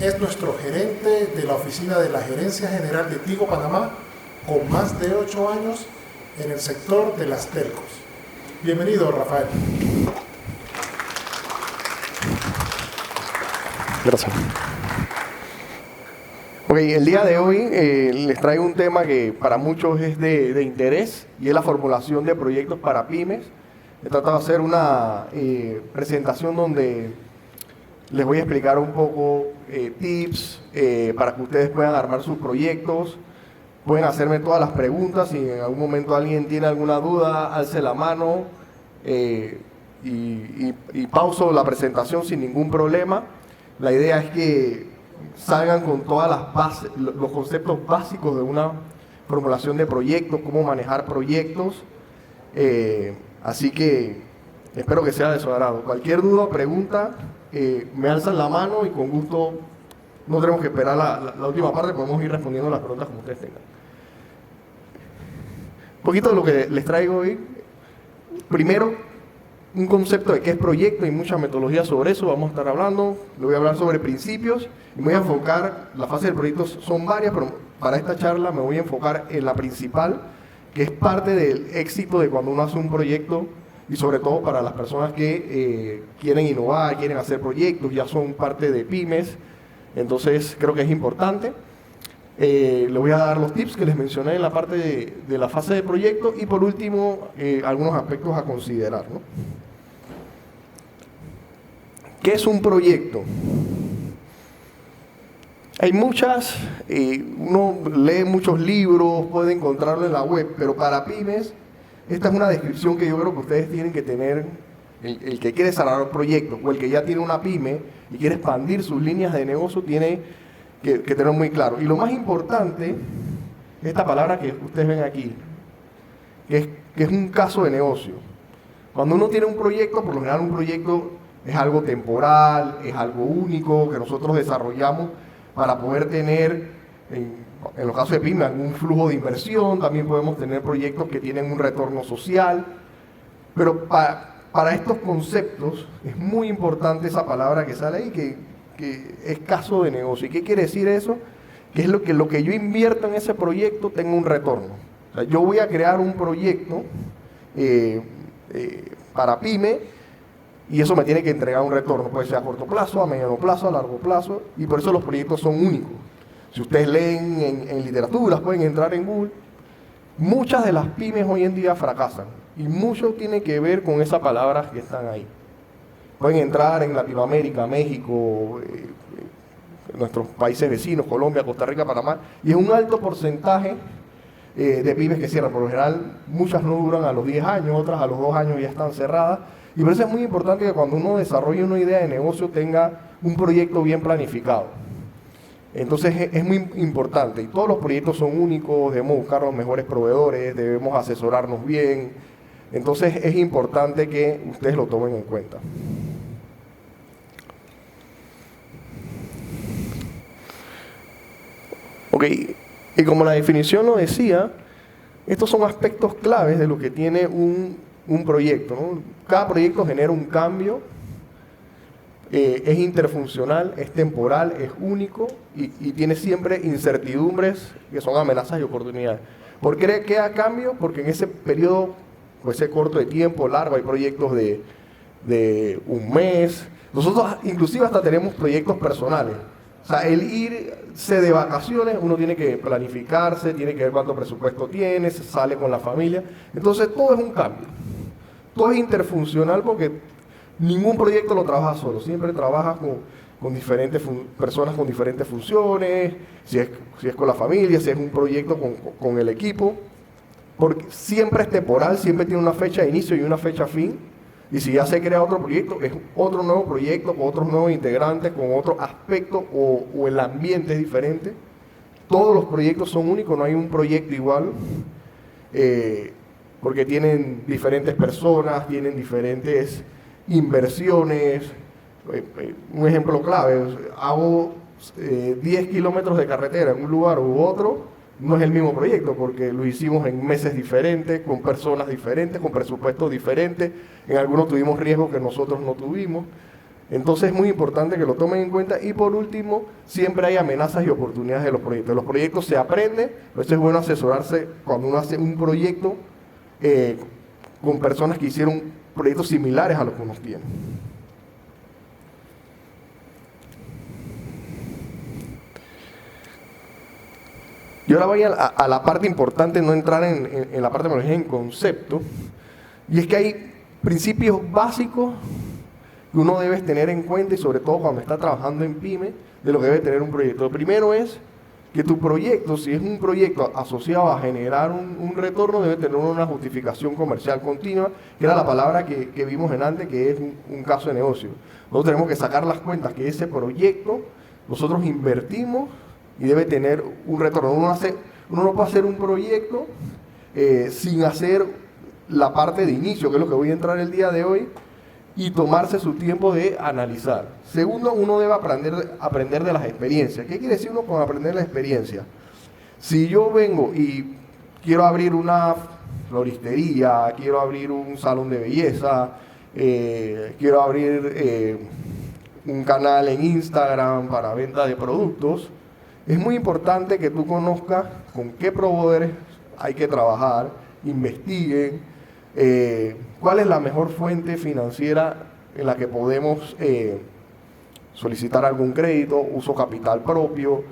Es nuestro gerente de la oficina de la Gerencia General de Tigo Panamá, con más de 8 años en el sector de las telcos. Bienvenido, Rafael. Gracias. Ok, el día de hoy les traigo un tema que para muchos es de interés y es la formulación de proyectos para pymes. He tratado de hacer una presentación donde les voy a explicar un poco tips para que ustedes puedan armar sus proyectos. Pueden hacerme todas las preguntas. Si en algún momento alguien tiene alguna duda, alce la mano y pauso la presentación sin ningún problema. La idea es que salgan con todas las bases, los conceptos básicos de una formulación de proyectos, cómo manejar proyectos. Así que espero que sea de su agrado. Cualquier duda o pregunta, me alzan la mano y con gusto, no tenemos que esperar la última parte, podemos ir respondiendo las preguntas como ustedes tengan. Un poquito de lo que les traigo hoy. Primero, un concepto de qué es proyecto y mucha metodología sobre eso. Vamos a estar hablando, le voy a hablar sobre principios y me voy a enfocar, las fases del proyecto son varias, pero para esta charla me voy a enfocar en la principal, que es parte del éxito de cuando uno hace un proyecto y sobre todo para las personas que quieren innovar, quieren hacer proyectos, ya son parte de pymes, entonces creo que es importante. Les voy a dar los tips que les mencioné en la parte de la fase de proyecto y por último algunos aspectos a considerar, ¿no? ¿Qué es un proyecto? Hay muchas, uno lee muchos libros, puede encontrarlo en la web, pero para pymes, esta es una descripción que yo creo que ustedes tienen que tener, el que quiere desarrollar un proyecto o el que ya tiene una pyme y quiere expandir sus líneas de negocio, tiene que tener muy claro. Y lo más importante, esta palabra que ustedes ven aquí, que es un caso de negocio. Cuando uno tiene un proyecto, por lo general un proyecto es algo temporal, es algo único que nosotros desarrollamos para poder tener, en los casos de pyme, algún flujo de inversión. También podemos tener proyectos que tienen un retorno social. Pero para estos conceptos es muy importante esa palabra que sale ahí, que es caso de negocio. ¿Y qué quiere decir eso? Que es lo que yo invierto en ese proyecto tenga un retorno. O sea, yo voy a crear un proyecto para pyme y eso me tiene que entregar un retorno. Puede ser a corto plazo, a mediano plazo, a largo plazo, y por eso los proyectos son únicos. Si ustedes leen en literaturas, pueden entrar en Google, muchas de las pymes hoy en día fracasan y mucho tiene que ver con esas palabras que están ahí. Pueden entrar en Latinoamérica, México, nuestros países vecinos, Colombia, Costa Rica, Panamá, y es un alto porcentaje de pymes que cierran. Por lo general, muchas no duran a los 10 años, otras a los 2 años ya están cerradas. Y por eso es muy importante que cuando uno desarrolle una idea de negocio tenga un proyecto bien planificado. Entonces es muy importante, y todos los proyectos son únicos, debemos buscar los mejores proveedores, debemos asesorarnos bien. Entonces es importante que ustedes lo tomen en cuenta. Ok, y como la definición lo decía, estos son aspectos claves de lo que tiene un proyecto, ¿no? Cada proyecto genera un cambio, es interfuncional, es temporal, es único y tiene siempre incertidumbres que son amenazas y oportunidades. ¿Por qué queda cambio? Porque en ese periodo, puede ser corto de tiempo, largo, hay proyectos de un mes. Nosotros inclusive hasta tenemos proyectos personales. O sea, el irse de vacaciones, uno tiene que planificarse, tiene que ver cuánto presupuesto tiene, se sale con la familia. Entonces todo es un cambio. Todo es interfuncional porque ningún proyecto lo trabaja solo. Siempre trabajas con diferentes personas con diferentes funciones, si es con la familia, si es un proyecto con el equipo. Porque siempre es temporal, siempre tiene una fecha de inicio y una fecha fin. Y si ya se crea otro proyecto, es otro nuevo proyecto, con otros nuevos integrantes, con otro aspecto o el ambiente es diferente. Todos los proyectos son únicos, no hay un proyecto igual, porque tienen diferentes personas, tienen diferentes inversiones. Un ejemplo clave, hago 10 kilómetros de carretera en un lugar u otro, no es el mismo proyecto porque lo hicimos en meses diferentes, con personas diferentes, con presupuestos diferentes. En algunos tuvimos riesgos que nosotros no tuvimos. Entonces es muy importante que lo tomen en cuenta. Y por último, siempre hay amenazas y oportunidades de los proyectos. De los proyectos se aprende, por eso es bueno asesorarse cuando uno hace un proyecto con personas que hicieron proyectos similares a los que uno tiene. Y ahora voy a la parte importante, no entrar en la parte de en concepto, y es que hay principios básicos que uno debe tener en cuenta, y sobre todo cuando está trabajando en PYME, de lo que debe tener un proyecto. Lo primero es que tu proyecto, si es un proyecto asociado a generar un retorno, debe tener una justificación comercial continua, que era la palabra que vimos en antes, que es un caso de negocio. Nosotros tenemos que sacar las cuentas que ese proyecto nosotros invertimos y debe tener un retorno. Uno no puede hacer un proyecto sin hacer la parte de inicio, que es lo que voy a entrar el día de hoy, y tomarse su tiempo de analizar. Segundo, uno debe aprender de las experiencias. ¿Qué quiere decir uno con aprender la experiencia? Si yo vengo y quiero abrir una floristería, quiero abrir un salón de belleza, quiero abrir un canal en Instagram para venta de productos, es muy importante que tú conozcas con qué proveedores hay que trabajar, investiguen, cuál es la mejor fuente financiera en la que podemos solicitar algún crédito, uso capital propio,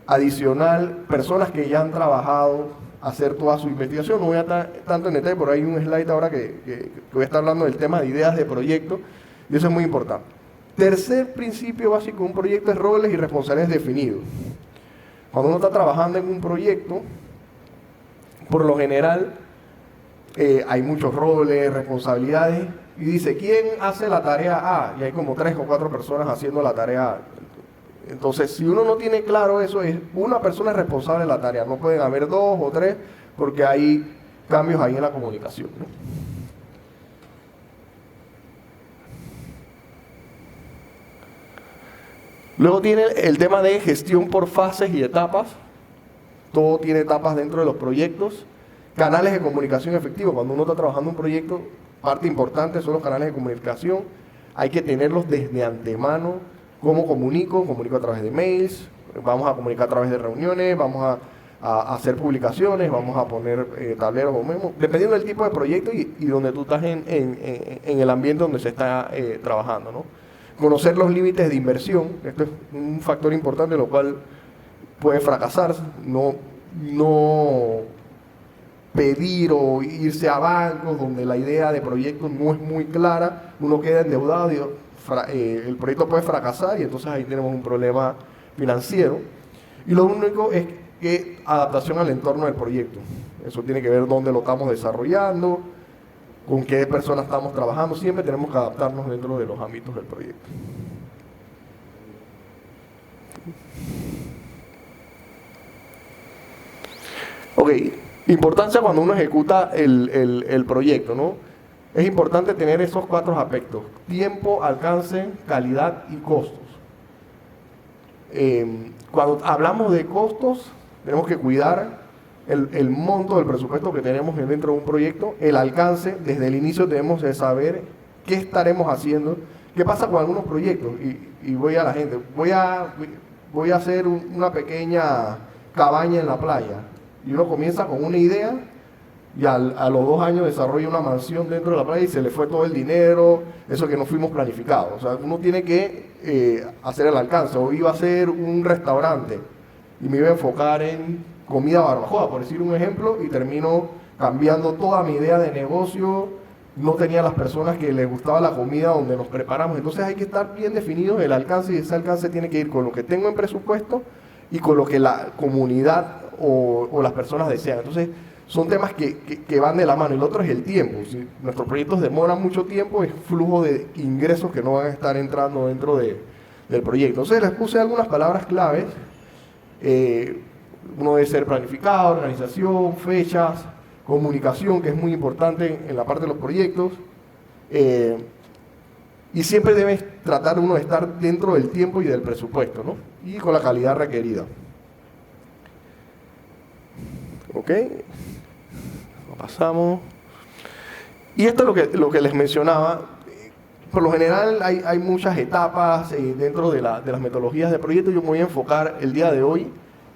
adicional, personas que ya han trabajado, hacer toda su investigación. No voy a estar tanto en detalle, pero hay un slide ahora que voy a estar hablando del tema de ideas de proyecto, y eso es muy importante. Tercer principio básico de un proyecto es roles y responsabilidades definidos. Cuando uno está trabajando en un proyecto, por lo general hay muchos roles, responsabilidades, y dice, ¿quién hace la tarea A? Y hay como 3 o 4 personas haciendo la tarea A. Entonces, si uno no tiene claro eso, es una persona responsable de la tarea. No pueden haber 2 o 3 porque hay cambios ahí en la comunicación, ¿no? Luego tiene el tema de gestión por fases y etapas. Todo tiene etapas dentro de los proyectos. Canales de comunicación efectivos. Cuando uno está trabajando un proyecto, parte importante son los canales de comunicación. Hay que tenerlos desde antemano. ¿Cómo comunico? Comunico a través de mails, vamos a comunicar a través de reuniones, vamos a hacer publicaciones, vamos a poner tableros o memos, dependiendo del tipo de proyecto y donde tú estás en el ambiente donde se está trabajando, ¿no? Conocer los límites de inversión, esto es un factor importante, lo cual puede fracasar, no pedir o irse a bancos donde la idea de proyecto no es muy clara, uno queda endeudado y el proyecto puede fracasar y entonces ahí tenemos un problema financiero. Y lo único es que adaptación al entorno del proyecto. Eso tiene que ver dónde lo estamos desarrollando, con qué personas estamos trabajando. Siempre tenemos que adaptarnos dentro de los ámbitos del proyecto. Ok, importancia cuando uno ejecuta el proyecto, ¿no? Es importante tener esos 4 aspectos: tiempo, alcance, calidad y costos. Cuando hablamos de costos, tenemos que cuidar el monto del presupuesto que tenemos dentro de un proyecto, el alcance. Desde el inicio debemos de saber qué estaremos haciendo. ¿Qué pasa con algunos proyectos? Y voy a la gente, voy a hacer una pequeña cabaña en la playa. Y uno comienza con una idea y a los 2 años desarrolla una mansión dentro de la playa y se le fue todo el dinero, eso que no fuimos planificados. O sea, uno tiene que hacer el alcance. O iba a hacer un restaurante y me iba a enfocar en comida barbacoa, por decir un ejemplo, y termino cambiando toda mi idea de negocio. No tenía las personas que les gustaba la comida donde nos preparamos. Entonces hay que estar bien definidos el alcance, y ese alcance tiene que ir con lo que tengo en presupuesto y con lo que la comunidad o las personas desean. Entonces son temas que van de la mano. Y lo otro es el tiempo. Si nuestros proyectos demoran mucho tiempo, es flujo de ingresos que no van a estar entrando dentro del proyecto. Entonces les puse algunas palabras claves. Uno debe ser planificado, organización, fechas, comunicación, que es muy importante en la parte de los proyectos. Y siempre debe tratar uno de estar dentro del tiempo y del presupuesto, ¿no? Y con la calidad requerida. ¿Ok? Pasamos. Y esto es lo que les mencionaba. por lo general hay muchas etapas dentro de las metodologías de proyecto. Yo me voy a enfocar el día de hoy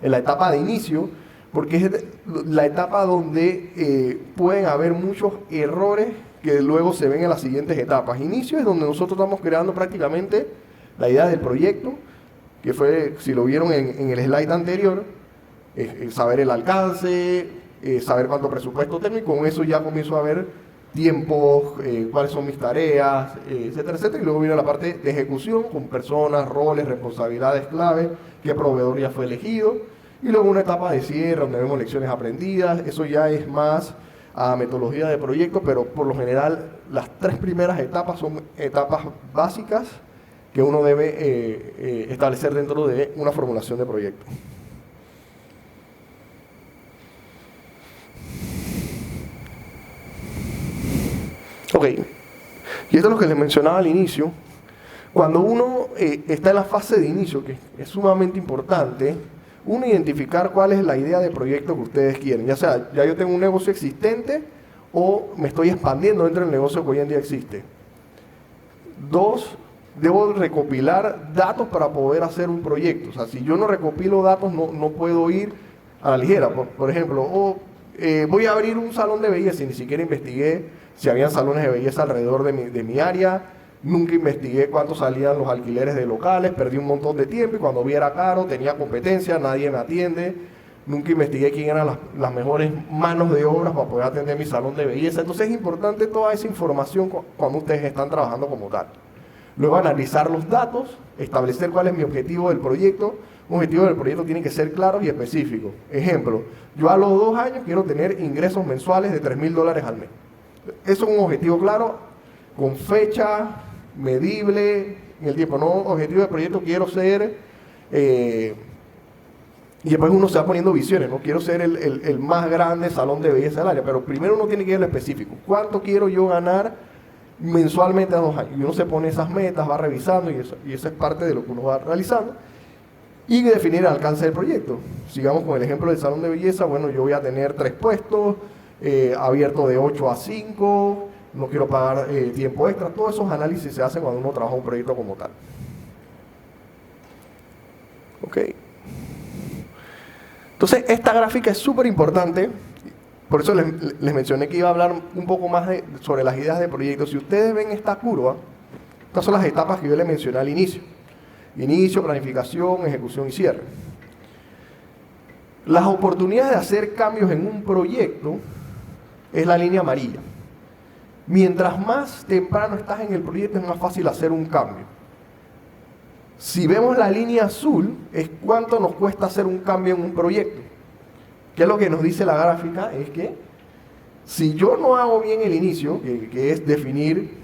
en la etapa de inicio, porque es la etapa donde pueden haber muchos errores que luego se ven en las siguientes etapas. Inicio es donde nosotros estamos creando prácticamente la idea del proyecto, que fue, si lo vieron en el slide anterior, saber el alcance, saber cuánto presupuesto tengo, y con eso ya comienzo a ver tiempos, cuáles son mis tareas, etcétera, etcétera. Y luego viene la parte de ejecución con personas, roles, responsabilidades clave, qué proveedor ya fue elegido. Y luego una etapa de cierre donde vemos lecciones aprendidas. Eso ya es más a metodología de proyecto, pero por lo general las 3 primeras etapas son etapas básicas que uno debe establecer dentro de una formulación de proyecto. Ok, y esto es lo que les mencionaba al inicio. Cuando uno está en la fase de inicio, que es sumamente importante, uno identificar cuál es la idea de proyecto que ustedes quieren. Ya sea, ya yo tengo un negocio existente o me estoy expandiendo dentro del negocio que hoy en día existe. 2, debo recopilar datos para poder hacer un proyecto. O sea, si yo no recopilo datos, no puedo ir a la ligera. Por ejemplo, voy a abrir un salón de belleza y ni siquiera investigué si habían salones de belleza alrededor de mi área. Nunca investigué cuánto salían los alquileres de locales, perdí un montón de tiempo y cuando vi era caro, tenía competencia, nadie me atiende. Nunca investigué quién eran las mejores manos de obra para poder atender mi salón de belleza. Entonces es importante toda esa información cuando ustedes están trabajando como tal. Luego analizar los datos, establecer cuál es mi objetivo del proyecto. Un objetivo del proyecto tiene que ser claro y específico. Ejemplo, yo a los 2 años quiero tener ingresos mensuales de $3,000 al mes. Eso es un objetivo claro, con fecha, medible, en el tiempo. No, objetivo de proyecto, quiero ser, y después uno se va poniendo visiones, no quiero ser el más grande salón de belleza del área, pero primero uno tiene que ir a lo específico. ¿Cuánto quiero yo ganar mensualmente a 2 años? Y uno se pone esas metas, va revisando, y eso es parte de lo que uno va realizando. Y definir el alcance del proyecto. Sigamos con el ejemplo del salón de belleza. Bueno, yo voy a tener 3 puestos, abierto de 8 a 5, no quiero pagar tiempo extra. Todos esos análisis se hacen cuando uno trabaja un proyecto como tal. Ok. Entonces, esta gráfica es súper importante. Por eso les mencioné que iba a hablar un poco más sobre las ideas de proyecto. Si ustedes ven esta curva, estas son las etapas que yo les mencioné al inicio. Inicio, planificación, ejecución y cierre. Las oportunidades de hacer cambios en un proyecto es la línea amarilla. Mientras más temprano estás en el proyecto es más fácil hacer un cambio. Si vemos la línea azul, es cuánto nos cuesta hacer un cambio en un proyecto. ¿Qué es lo que nos dice la gráfica? Es que si yo no hago bien el inicio, que es definir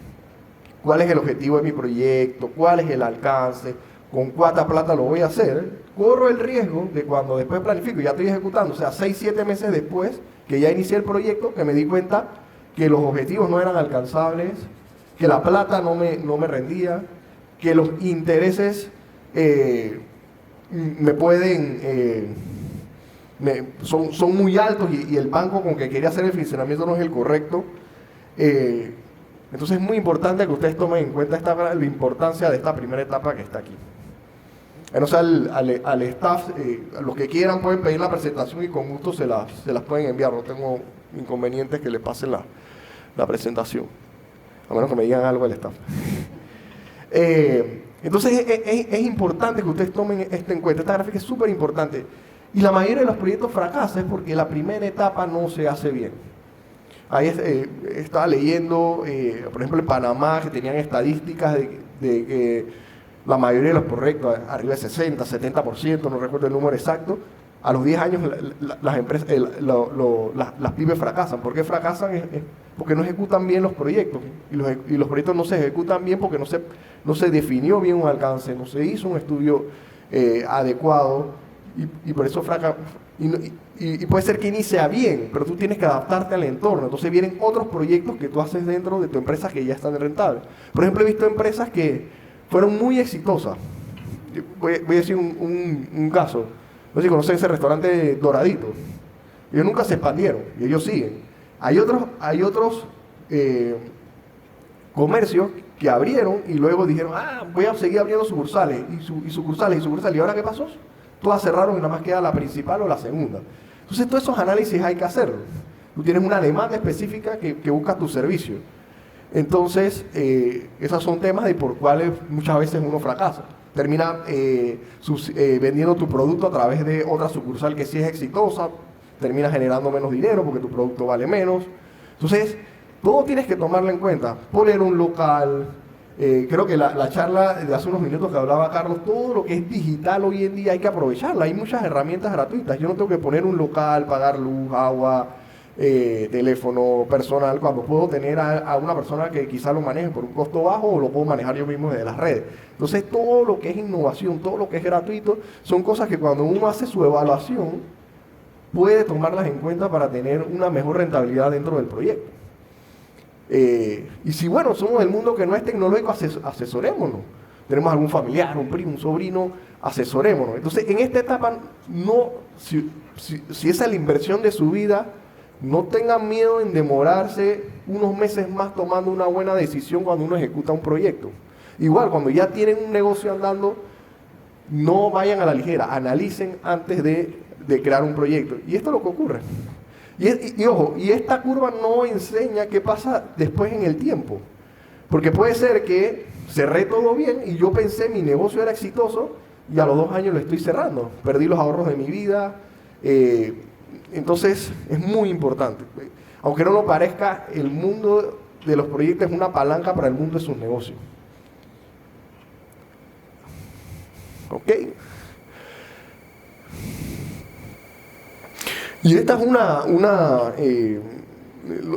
cuál es el objetivo de mi proyecto, cuál es el alcance, con cuánta plata lo voy a hacer, corro el riesgo de cuando después planifico y ya estoy ejecutando, o sea, 6-7 meses después que ya inicié el proyecto, que me di cuenta que los objetivos no eran alcanzables, que la plata no me rendía, que los intereses me pueden, son muy altos y el banco con que quería hacer el financiamiento no es el correcto. Entonces es muy importante que ustedes tomen en cuenta la importancia de esta primera etapa que está aquí. Entonces al staff, los que quieran pueden pedir la presentación y con gusto se las pueden enviar. No tengo inconvenientes que le pasen la presentación, a menos que me digan algo al staff. Entonces es importante que ustedes tomen esto en cuenta. Esta gráfica es súper importante. Y la mayoría de los proyectos fracasan porque la primera etapa no se hace bien. Ahí estaba leyendo, por ejemplo, en Panamá, que tenían estadísticas de que la mayoría de los proyectos, arriba de 60, 70%, no recuerdo el número exacto, a los 10 años las empresas, las pymes fracasan. ¿Por qué fracasan? Es porque no ejecutan bien los proyectos. Y los proyectos no se ejecutan bien porque no se definió bien un alcance, no se hizo un estudio adecuado, y por eso fracasan. Y puede ser que inicia bien, pero tú tienes que adaptarte al entorno. Entonces vienen otros proyectos que tú haces dentro de tu empresa que ya están rentables. Por ejemplo, he visto empresas que fueron muy exitosas. Voy a decir un caso. No sé si conocen ese restaurante Doradito. Ellos nunca se expandieron y ellos siguen. Hay otros comercios que abrieron y luego dijeron, voy a seguir abriendo sucursales, y sucursales, y ahora ¿qué pasó? Todas cerraron y nada más queda la principal o la segunda. Entonces todos esos análisis hay que hacerlo. Tú tienes una demanda específica que busca tu servicio. Entonces, esos son temas de por cuales muchas veces uno fracasa. Termina vendiendo tu producto a través de otra sucursal que sí es exitosa, termina generando menos dinero porque tu producto vale menos. Entonces, todo tienes que tomarlo en cuenta. Poner un local, creo que la charla de hace unos minutos que hablaba Carlos, todo lo que es digital hoy en día hay que aprovecharla. Hay muchas herramientas gratuitas. Yo no tengo que poner un local, pagar luz, agua, teléfono personal, cuando puedo tener a una persona que quizá lo maneje por un costo bajo o lo puedo manejar yo mismo desde las redes. Entonces todo lo que es innovación, todo lo que es gratuito, son cosas que cuando uno hace su evaluación puede tomarlas en cuenta para tener una mejor rentabilidad dentro del proyecto. Y si bueno, somos del mundo que no es tecnológico, asesorémonos. Tenemos algún familiar, un primo, un sobrino, asesorémonos. Entonces en esta etapa, si esa es la inversión de su vida, no tengan miedo en demorarse unos meses más tomando una buena decisión cuando uno ejecuta un proyecto. Igual, cuando ya tienen un negocio andando, no vayan a la ligera, analicen antes de crear un proyecto. Y esto es lo que ocurre. Y ojo, y esta curva no enseña qué pasa después en el tiempo. Porque puede ser que cerré todo bien y yo pensé mi negocio era exitoso y a los 2 años lo estoy cerrando. Perdí los ahorros de mi vida. Entonces es muy importante. Aunque no lo parezca, el mundo de los proyectos es una palanca para el mundo de sus negocios. ¿Ok? Y esta es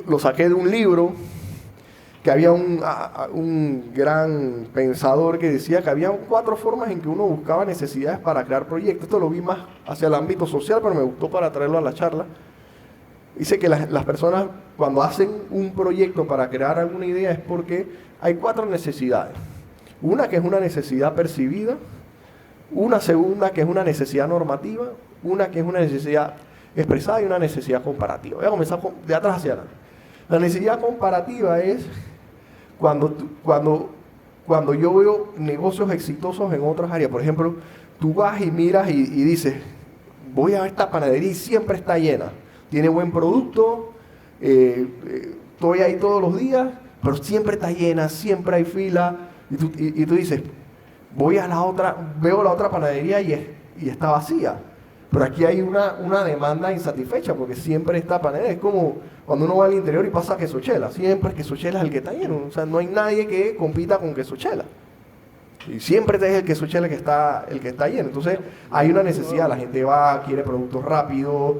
lo saqué de un libro que había un gran pensador que decía que había 4 formas en que uno buscaba necesidades para crear proyectos. Esto lo vi más hacia el ámbito social, pero me gustó para traerlo a la charla. Dice que las personas cuando hacen un proyecto para crear alguna idea es porque hay 4 necesidades. Una que es una necesidad percibida, una segunda que es una necesidad normativa, una que es una necesidad expresada y una necesidad comparativa. Voy a comenzar de atrás hacia adelante. La necesidad comparativa es cuando yo veo negocios exitosos en otras áreas. Por ejemplo, tú vas y miras y dices, voy a esta panadería y siempre está llena. Tiene buen producto, estoy ahí todos los días, pero siempre está llena, siempre hay fila. Y tú dices, voy a la otra, veo la otra panadería y está vacía. Pero aquí hay una demanda insatisfecha porque siempre está panadería. Es como cuando uno va al interior y pasa Quesochela. Siempre Quesochela es el que está lleno. O sea, no hay nadie que compita con Quesochela. Y siempre es el Quesochela el que está lleno. Entonces hay una necesidad. La gente va, quiere productos rápidos.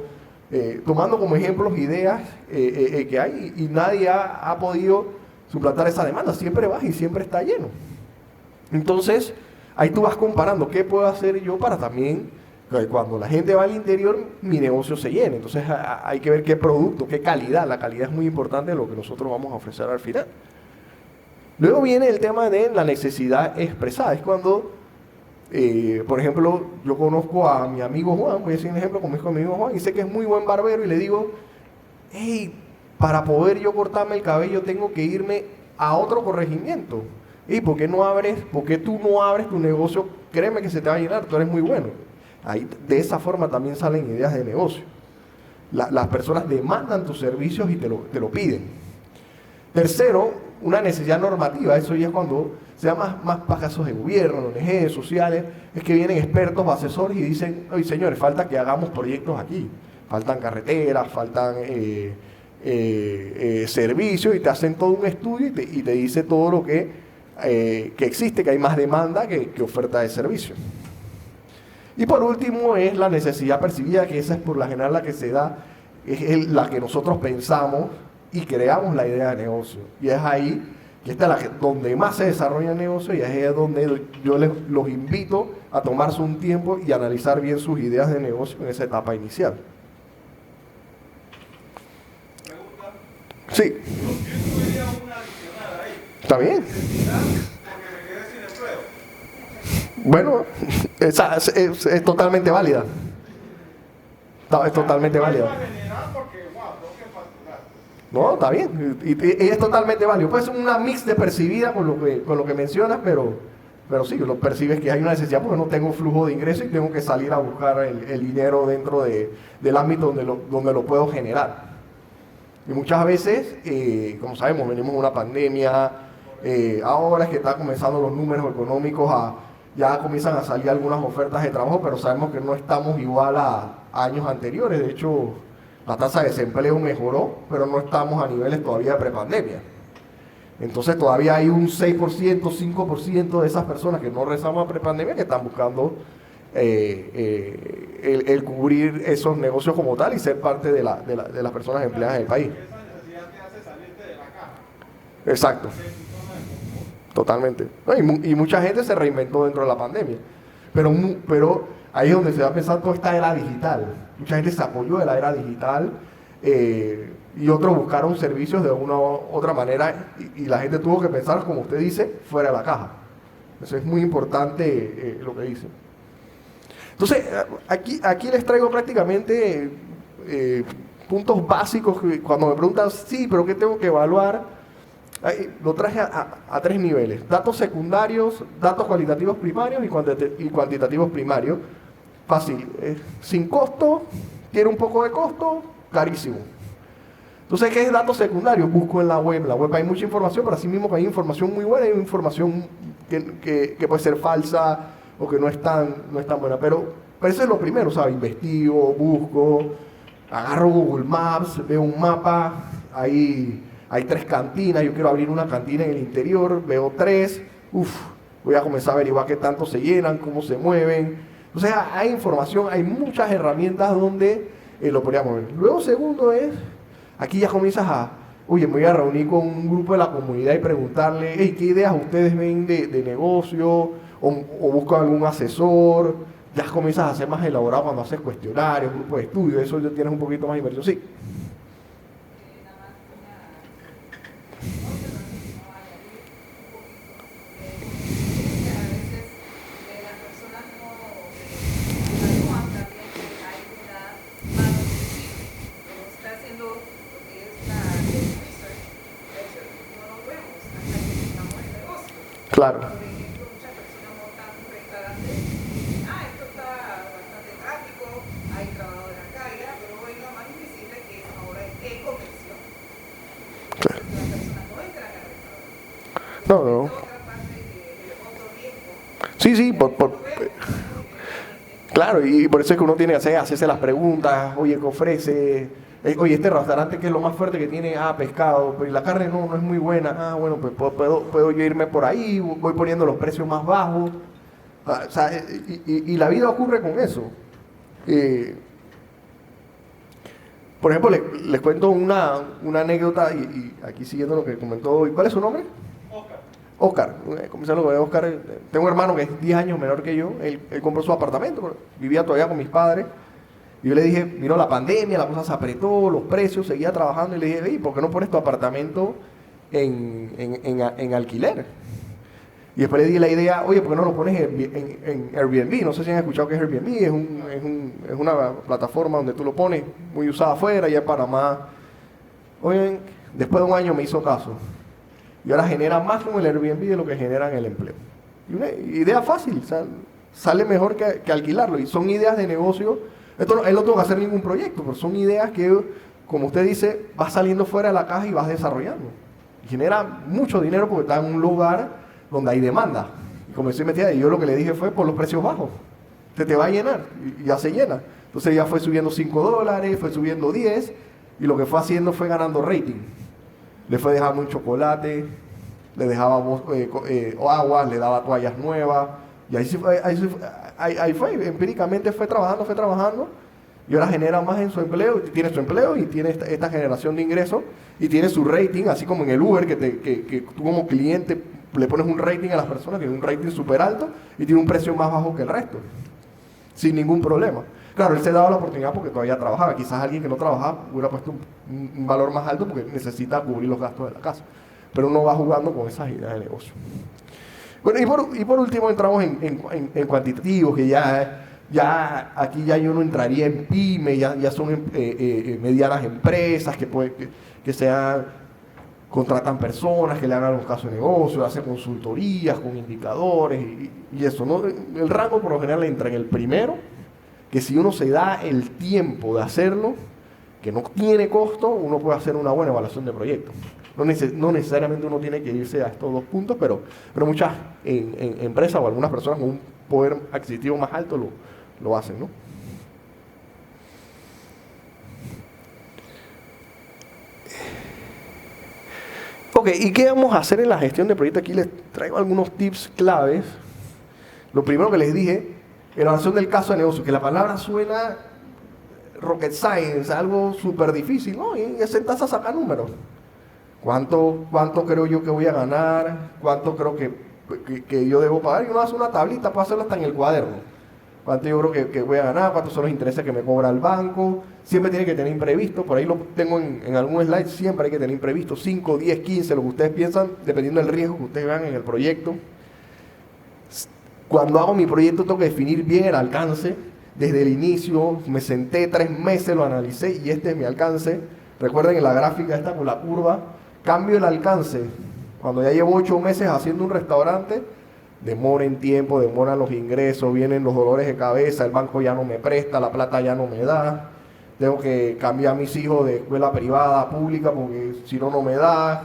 Tomando como ejemplos ideas que hay y nadie ha podido suplantar esa demanda. Siempre vas y siempre está lleno. Entonces ahí tú vas comparando qué puedo hacer yo para también cuando la gente va al interior mi negocio se llene. Entonces hay que ver qué producto, qué calidad. La calidad es muy importante de lo que nosotros vamos a ofrecer al final. Luego viene el tema de la necesidad expresada. Es cuando por ejemplo, yo conozco a mi amigo Juan, voy a decir un ejemplo, conozco a mi amigo Juan y sé que es muy buen barbero y le digo, hey, para poder yo cortarme el cabello tengo que irme a otro corregimiento. ¿Y por qué tú no abres tu negocio? Créeme que se te va a llenar, tú eres muy bueno. Ahí, de esa forma también salen ideas de negocio. Las personas demandan tus servicios y te lo piden. Tercero, una necesidad normativa. Eso ya es cuando sea más para casos de gobierno, ONG, sociales, es que vienen expertos o asesores y dicen, oye señores, falta que hagamos proyectos aquí. Faltan carreteras, faltan servicios y te hacen todo un estudio y te dice todo lo que existe, que hay más demanda que oferta de servicio. Y por último es la necesidad percibida, que esa es por la general la que se da, es la que nosotros pensamos y creamos la idea de negocio. Y es ahí que esta es donde más se desarrolla el negocio y es donde yo los invito a tomarse un tiempo y analizar bien sus ideas de negocio en esa etapa inicial. Pregunta. Sí. Yo incluiría una adicional ahí. ¿Está bien? Porque me quedé sin empleo. Bueno, es totalmente válida. Es totalmente válida. General porque, wow, tengo que facturar. No, está bien. Y es totalmente válido. Puede ser una mix de percibida con lo que mencionas, pero sí, lo percibes que hay una necesidad porque no tengo flujo de ingreso y tengo que salir a buscar el dinero dentro del ámbito donde lo puedo generar. Y muchas veces, como sabemos, venimos de una pandemia, ahora es que están comenzando los números económicos ya comienzan a salir algunas ofertas de trabajo, pero sabemos que no estamos igual a años anteriores. De hecho, la tasa de desempleo mejoró, pero no estamos a niveles todavía de prepandemia. Entonces todavía hay un 6%, 5% de esas personas que no regresamos a prepandemia que están buscando el cubrir esos negocios como tal y ser parte de las personas empleadas en el país. Esa necesidad te hace salirte de la caja. Exacto. Totalmente. No, y mucha gente se reinventó dentro de la pandemia. Pero ahí es donde se va a pensar toda esta era digital. Mucha gente se apoyó de la era digital y otros buscaron servicios de una u otra manera y la gente tuvo que pensar, como usted dice, fuera de la caja. Eso es muy importante lo que dice. Entonces, aquí les traigo prácticamente puntos básicos que cuando me preguntan, sí, pero ¿qué tengo que evaluar? Lo traje a 3 niveles: datos secundarios, datos cualitativos primarios y cuantitativos primarios. Fácil, sin costo, tiene un poco de costo, carísimo. Entonces, ¿qué es datos secundarios? Busco en la web. En la web hay mucha información, pero así mismo que hay información muy buena y hay información que puede ser falsa o que no es tan buena. Pero eso es lo primero, ¿sabes? Investigo, busco, agarro Google Maps, veo un mapa, hay 3 cantinas, yo quiero abrir una cantina en el interior, veo 3, voy a comenzar a averiguar qué tanto se llenan, cómo se mueven. O sea, hay información, hay muchas herramientas donde lo podríamos ver. Luego, segundo es, aquí ya comienzas oye, me voy a reunir con un grupo de la comunidad y preguntarle, hey, ¿qué ideas ustedes ven de negocio? O busco algún asesor. Ya comienzas a ser más elaborado cuando haces cuestionarios, grupos de estudio, eso ya tienes un poquito más de inversión. Sí. Claro. Por ejemplo, muchas personas montan un restaurante y dicen, esto está bastante tráfico, hay trabajo de la calle, pero hoy lo más invisible que es ahora es conversión. Claro. Las personas no entran al restaurante. No. Esta otra parte de otro riesgo. Sí, claro, y por eso es que uno tiene que hacerse las preguntas, oye, ¿qué ofrece? Oye, este restaurante que es lo más fuerte que tiene, pescado, pero la carne no es muy buena, bueno, pues puedo yo irme por ahí, voy poniendo los precios más bajos, o sea, y la vida ocurre con eso. Por ejemplo, les cuento una anécdota, y aquí siguiendo lo que comentó, ¿cuál es su nombre? Oscar, comenzando con Oscar, tengo un hermano que es 10 años menor que yo, él compró su apartamento, vivía todavía con mis padres. Y yo le dije, vino la pandemia, la cosa se apretó, los precios, seguía trabajando y le dije, hey, ¿por qué no pones tu apartamento en alquiler? Y después le di la idea, oye, ¿por qué no lo pones en Airbnb? No sé si han escuchado que es Airbnb, es una plataforma donde tú lo pones, muy usada afuera, ya en Panamá. Oye, después de un año me hizo caso. Y ahora genera más con el Airbnb de lo que genera en el empleo. Y una idea fácil, o sea, sale mejor que alquilarlo. Y son ideas de negocio. Él no tuvo que hacer ningún proyecto, pero son ideas que, como usted dice, vas saliendo fuera de la caja y vas desarrollando. Y genera mucho dinero porque está en un lugar donde hay demanda. Y como decía metida, y yo lo que le dije fue por los precios bajos. Te va a llenar y ya se llena. Entonces ya fue subiendo $5, fue subiendo 10 y lo que fue haciendo fue ganando rating. Le fue dejando un chocolate, le dejaba aguas, le daba toallas nuevas. Y ahí fue, empíricamente fue trabajando y ahora genera más en su empleo, tiene su empleo y tiene esta generación de ingresos y tiene su rating, así como en el Uber, que tú como cliente le pones un rating a las personas, tiene un rating súper alto y tiene un precio más bajo que el resto, sin ningún problema. Claro, él se daba la oportunidad porque todavía trabajaba, quizás alguien que no trabajaba hubiera puesto un valor más alto porque necesita cubrir los gastos de la casa, pero uno va jugando con esas ideas de negocio. Bueno, y por último entramos en cuantitativos, que ya aquí ya yo no entraría en pyme, ya son medianas empresas que que contratan personas que le hagan los casos de negocio, hacen consultorías con indicadores y eso, ¿no? El rango por lo general entra en el primero, que si uno se da el tiempo de hacerlo, que no tiene costo, uno puede hacer una buena evaluación de proyecto. No necesariamente uno tiene que irse a estos 2 puntos, pero muchas empresas o algunas personas con un poder adquisitivo más alto lo hacen, ¿no? Ok, ¿y qué vamos a hacer en la gestión de proyectos? Aquí les traigo algunos tips claves. Lo primero que les dije, evaluación del caso de negocio, que la palabra suena rocket science, algo súper difícil, ¿no? Y sentarse a sacar números. ¿Cuánto creo yo que voy a ganar? ¿Cuánto creo que yo debo pagar? Y uno hace una tablita, puede hacerlo hasta en el cuaderno. ¿Cuánto yo creo que voy a ganar? ¿Cuántos son los intereses que me cobra el banco? Siempre tiene que tener imprevisto. Por ahí lo tengo en algún slide. Siempre hay que tener imprevisto. 5, 10, 15, lo que ustedes piensan, dependiendo del riesgo que ustedes vean en el proyecto. Cuando hago mi proyecto tengo que definir bien el alcance. Desde el inicio me senté 3 meses, lo analicé y este es mi alcance. Recuerden en la gráfica esta con la curva. Cambio el alcance. Cuando ya llevo 8 meses haciendo un restaurante, demora en tiempo, demoran los ingresos, vienen los dolores de cabeza, el banco ya no me presta, la plata ya no me da, tengo que cambiar a mis hijos de escuela privada a pública porque si no, no me da,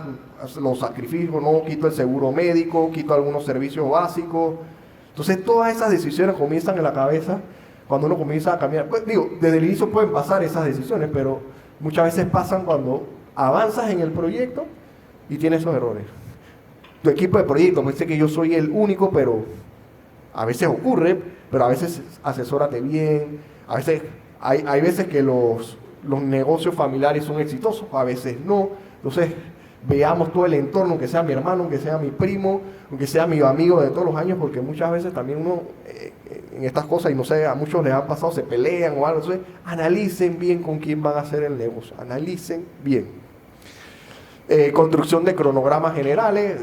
los sacrificio, no, quito el seguro médico, quito algunos servicios básicos. Entonces todas esas decisiones comienzan en la cabeza cuando uno comienza a cambiar. Pues, desde el inicio pueden pasar esas decisiones, pero muchas veces pasan cuando avanzas en el proyecto y tienes esos errores. Tu equipo de proyecto, parece que yo soy el único, pero a veces ocurre, pero a veces asesórate bien, a veces hay veces que los negocios familiares son exitosos, a veces no. Entonces veamos todo el entorno, aunque sea mi hermano, aunque sea mi primo, aunque sea mi amigo de todos los años, porque muchas veces también uno en estas cosas, y no sé, a muchos les ha pasado, se pelean o algo. Entonces analicen bien con quién van a hacer el negocio, analicen bien. Construcción de cronogramas generales,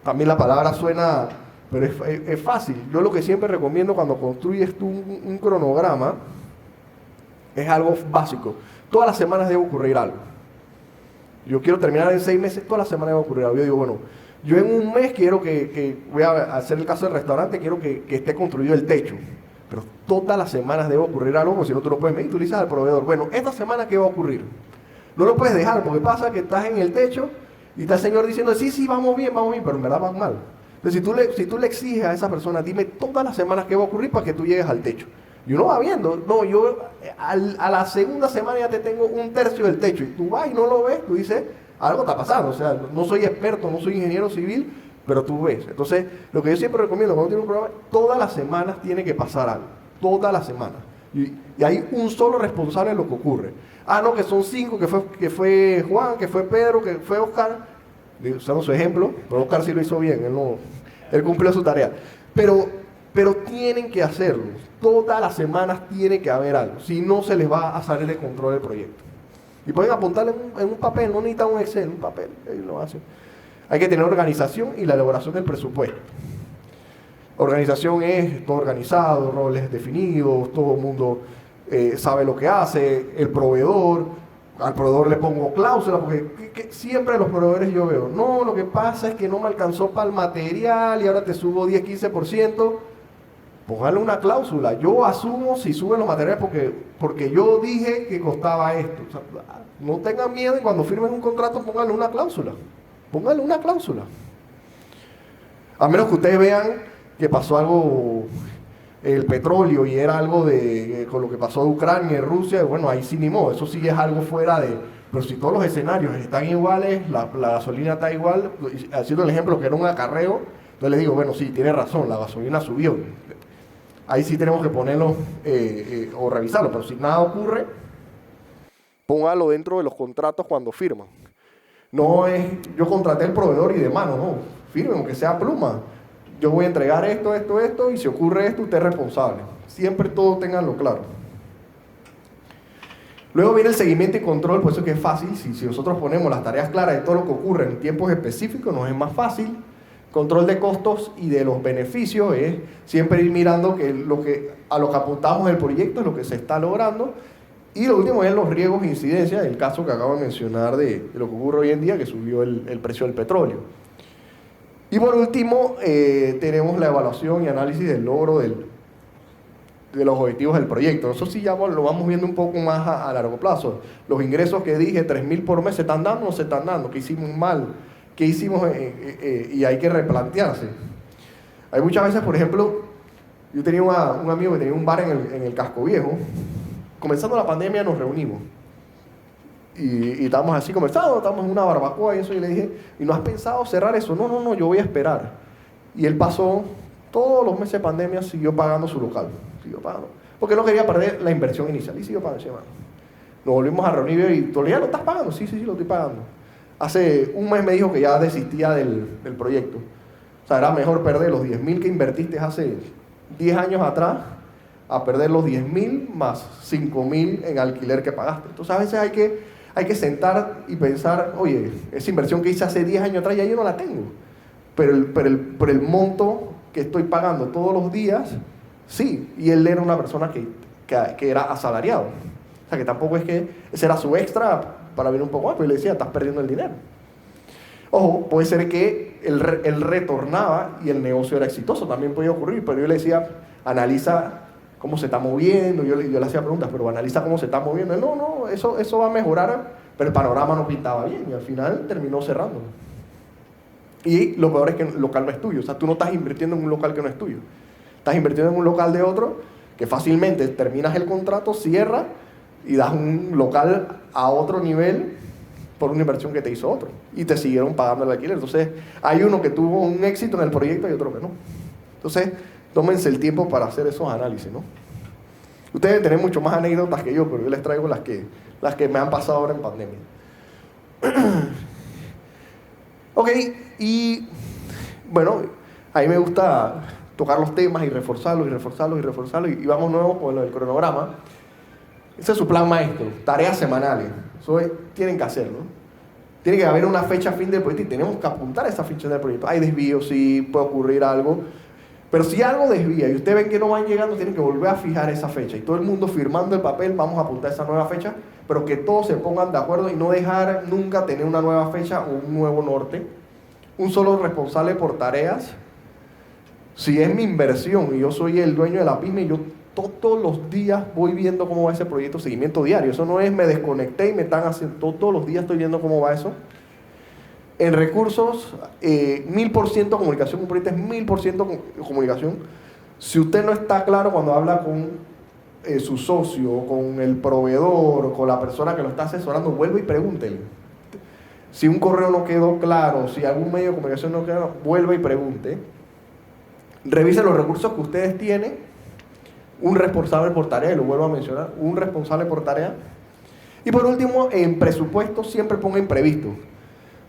también la palabra suena, pero es fácil. Yo lo que siempre recomiendo cuando construyes tú un cronograma es algo básico. Todas las semanas debe ocurrir algo. Yo quiero terminar en 6 meses, todas las semanas debe ocurrir algo. Yo digo, bueno, yo en un mes quiero voy a hacer el caso del restaurante, quiero que esté construido el techo. Pero todas las semanas debe ocurrir algo, porque si no tú lo puedes medir, tú le dices al proveedor, bueno, esta semana ¿qué va a ocurrir? No lo puedes dejar, porque pasa que estás en el techo y está el señor diciendo, sí, vamos bien, pero en verdad van mal. Entonces, si tú le exiges a esa persona, dime todas las semanas qué va a ocurrir para que tú llegues al techo. Y uno va viendo, no, yo a la segunda semana ya te tengo 1/3 del techo. Y tú vas y no lo ves, tú dices, algo está pasando. O sea, no soy experto, no soy ingeniero civil, pero tú ves. Entonces, lo que yo siempre recomiendo cuando tienes un programa, todas las semanas tiene que pasar algo. Todas las semanas. Y hay un solo responsable de lo que ocurre. No, que son 5, que fue Juan, que fue Pedro, que fue Oscar. Usamos su ejemplo, pero Oscar sí lo hizo bien, él cumplió su tarea. Pero tienen que hacerlo. Todas las semanas tiene que haber algo. Si no, se les va a salir de control el proyecto. Y pueden apuntarle en un papel, no necesitan un Excel, un papel. Ahí lo hacen. Hay que tener organización y la elaboración del presupuesto. Organización es todo organizado, roles definidos, todo el mundo sabe lo que hace, el proveedor, al proveedor le pongo cláusula, porque siempre los proveedores yo veo, no, lo que pasa es que no me alcanzó para el material y ahora te subo 10-15%, póngale una cláusula, yo asumo si suben los materiales porque yo dije que costaba esto. O sea, no tengan miedo y cuando firmen un contrato pónganle una cláusula, a menos que ustedes vean que pasó algo, el petróleo, y era algo con lo que pasó de Ucrania y Rusia, bueno, ahí sí ni modo, eso sí es algo fuera de, pero si todos los escenarios están iguales, la gasolina está igual, haciendo el ejemplo que era un acarreo, entonces les digo, bueno, sí, tiene razón, la gasolina subió, ahí sí tenemos que ponerlo o revisarlo, pero si nada ocurre, póngalo dentro de los contratos cuando firman. No es, yo contraté al proveedor y de mano, no, firmen, aunque sea pluma. Yo voy a entregar esto, y si ocurre esto, usted es responsable. Siempre todo tenganlo claro. Luego viene el seguimiento y control, por eso es que es fácil. Si nosotros ponemos las tareas claras de todo lo que ocurre en tiempos específicos, nos es más fácil. Control de costos y de los beneficios es siempre ir mirando que a lo que apuntamos el proyecto es lo que se está logrando. Y lo último es los riesgos e incidencias, el caso que acabo de mencionar de lo que ocurre hoy en día, que subió el precio del petróleo. Y por último, tenemos la evaluación y análisis del logro de los objetivos del proyecto. Eso sí ya lo vamos viendo un poco más a largo plazo. Los ingresos que dije, 3.000 por mes, ¿se están dando o no se están dando? ¿Qué hicimos mal? ¿Qué hicimos? Y hay que replantearse. Hay muchas veces, por ejemplo, yo tenía un amigo que tenía un bar en el Casco Viejo. Comenzando la pandemia nos reunimos. Y estábamos así conversando, estábamos en una barbacoa y eso, y le dije, ¿y no has pensado cerrar eso? No, yo voy a esperar. Y él pasó todos los meses de pandemia, siguió pagando su local, siguió pagando, porque no quería perder la inversión inicial, y siguió pagando. Nos volvimos a reunir y tú le dijiste, ¿lo estás pagando? Sí, lo estoy pagando. Hace un mes me dijo que ya desistía del proyecto. O sea, era mejor perder los 10.000 que invertiste hace 10 años atrás a perder los 10.000 más 5.000 en alquiler que pagaste. Entonces a veces hay que sentar y pensar, oye, esa inversión que hice hace 10 años atrás ya yo no la tengo, pero el monto que estoy pagando todos los días, sí. Y él era una persona que era asalariado, o sea que tampoco es que ese era su extra para ver un poco más, pero le decía, estás perdiendo el dinero. Ojo, puede ser que él retornaba y el negocio era exitoso, también podía ocurrir, pero yo le decía, analiza cómo se está moviendo, yo le hacía preguntas, pero analiza cómo se está moviendo. Él, no, eso va a mejorar, pero el panorama no pintaba bien y al final terminó cerrando. Y lo peor es que el local no es tuyo, o sea, tú no estás invirtiendo en un local que no es tuyo, estás invirtiendo en un local de otro que fácilmente terminas el contrato, cierras y das un local a otro nivel por una inversión que te hizo otro y te siguieron pagando el alquiler. Entonces hay uno que tuvo un éxito en el proyecto y otro que no. Entonces tómense el tiempo para hacer esos análisis, ¿no? Ustedes deben tener mucho más anécdotas que yo, pero yo les traigo las que me han pasado ahora en pandemia. Ok, y bueno, a mí me gusta tocar los temas y reforzarlos y vamos nuevo con el cronograma. Ese es su plan maestro, tareas semanales. Eso tienen que hacerlo. Tiene que haber una fecha fin del proyecto y tenemos que apuntar a esa fecha del proyecto. Hay desvíos, sí, puede ocurrir algo. Pero si algo desvía y ustedes ven que no van llegando, tienen que volver a fijar esa fecha. Y todo el mundo firmando el papel, vamos a apuntar esa nueva fecha, pero que todos se pongan de acuerdo y no dejar nunca tener una nueva fecha o un nuevo norte. Un solo responsable por tareas. Si es mi inversión y yo soy el dueño de la pyme, yo todos los días voy viendo cómo va ese proyecto, seguimiento diario. Eso no es me desconecté y me están haciendo, todos los días estoy viendo cómo va eso. En recursos, 1000% comunicación, un proyecto es 1000% comunicación. Si usted no está claro cuando habla con su socio, con el proveedor, con la persona que lo está asesorando, vuelva y pregúntele. Si un correo no quedó claro, si algún medio de comunicación no quedó, vuelva y pregunte. Revise los recursos que ustedes tienen. Un responsable por tarea, y lo vuelvo a mencionar, un responsable por tarea. Y por último, en presupuesto siempre ponga imprevisto.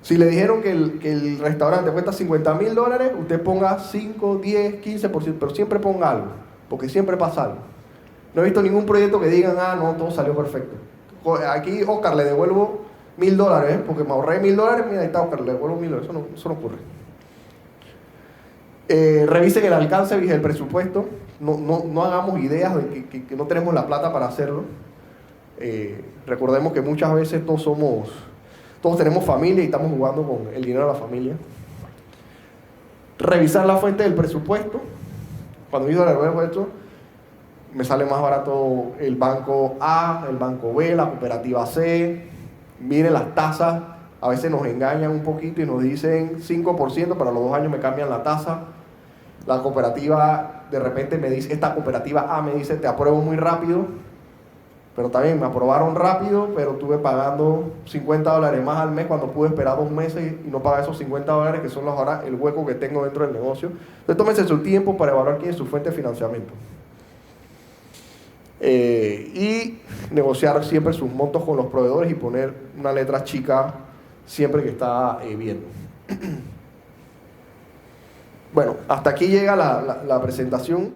Si le dijeron que el restaurante cuesta $50,000, usted ponga 5, 10, 15%, pero siempre ponga algo, porque siempre pasa algo. No he visto ningún proyecto que digan, no, todo salió perfecto. Aquí, Oscar, le devuelvo $1,000, porque me ahorré $1,000, mira, ahí está, Oscar, le devuelvo $1,000, eso no ocurre. Revisen el alcance del presupuesto, no hagamos ideas de que no tenemos la plata para hacerlo. Recordemos que muchas veces todos tenemos familia y estamos jugando con el dinero de la familia. Revisar la fuente del presupuesto. Cuando yo revuelvo esto, me sale más barato el banco A, el banco B, la cooperativa C. Miren las tasas, a veces nos engañan un poquito y nos dicen 5%, para los 2 años me cambian la tasa. La cooperativa de repente me dice, esta cooperativa A me dice, te apruebo muy rápido, pero también me aprobaron rápido, pero estuve pagando $50 más al mes cuando pude esperar 2 meses y no pagar esos $50 que son ahora el hueco que tengo dentro del negocio. Entonces tómense su tiempo para evaluar quién es su fuente de financiamiento. Y negociar siempre sus montos con los proveedores y poner una letra chica siempre que está viendo. Bueno, hasta aquí llega la presentación.